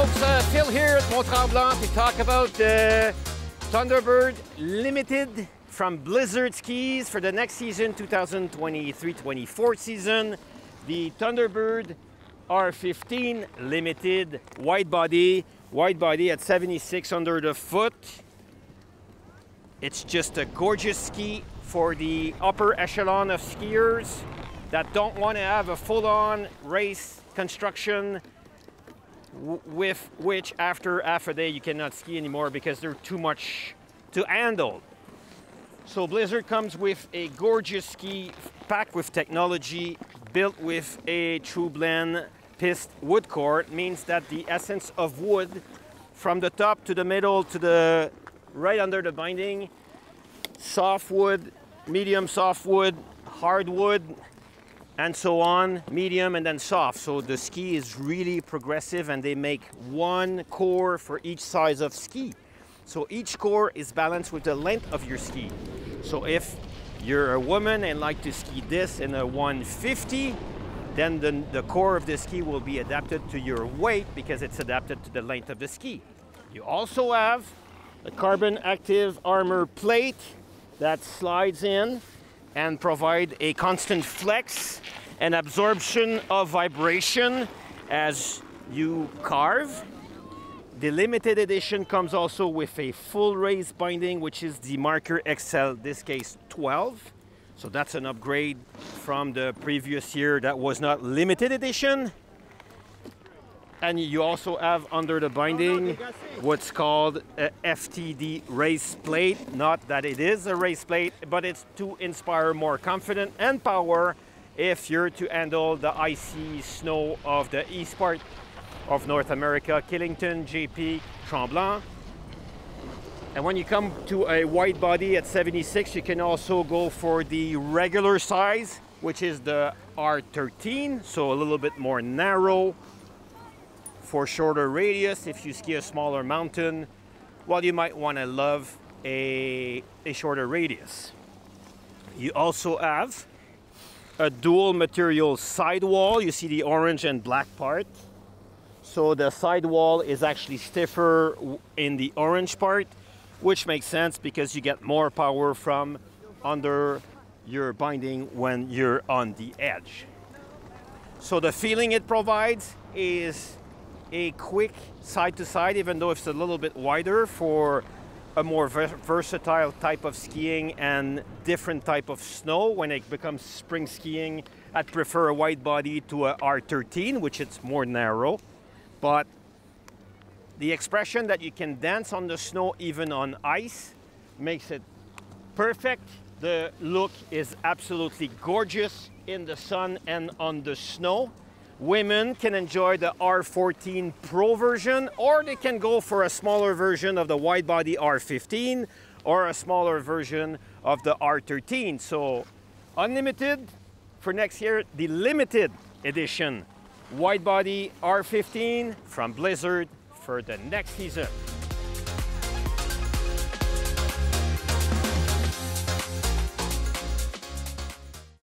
folks, Phil here at Mont-Tremblant to talk about the Thunderbird Limited from Blizzard Skis for the next season, 2023-24 season. The Thunderbird R15 Limited wide body at 76 under the foot. It's just a gorgeous ski for the upper echelon of skiers that don't want to have a full-on race construction with which after half a day you cannot ski anymore because they're too much to handle. So Blizzard comes with a gorgeous ski packed with technology, built with a true blend pist wood core. It means that the essence of wood from the top to the middle to the right under the binding, soft wood, medium soft wood, hardwood, and so on, medium and then soft. So the ski is really progressive and they make one core for each size of ski. So each core is balanced with the length of your ski. So if you're a woman and like to ski this in a 150, then the core of the ski will be adapted to your weight because it's adapted to the length of the ski. You also have a carbon active armor plate that slides in and provide a constant flex and absorption of vibration as you carve. The limited edition comes also with a full race binding, which is the Marker XL, this case 12. So that's an upgrade from the previous year that was not limited edition. And you also have under the binding what's called a FTD race plate. Not that it is a race plate, but it's to inspire more confidence and power if you're to handle the icy snow of the east part of North America, Killington, JP, Tremblant. And when you come to a wide body at 76, you can also go for the regular size, which is the R13, so a little bit more narrow. For shorter radius, if you ski a smaller mountain, well, you might want to love a shorter radius. You also have a dual material sidewall. You see the orange and black part. So the sidewall is actually stiffer in the orange part, which makes sense because you get more power from under your binding when you're on the edge. So the feeling it provides is a quick side-to-side, even though it's a little bit wider for a more versatile type of skiing and different type of snow. When it becomes spring skiing, I'd prefer a wide body to a R13, which is more narrow. But the expression that you can dance on the snow, even on ice, makes it perfect. The look is absolutely gorgeous in the sun and on the snow. Women can enjoy the R14 Pro version, or they can go for a smaller version of the wide body R15 or a smaller version of the R13. So unlimited for next year, the limited edition wide body R15 from Blizzard for the next season.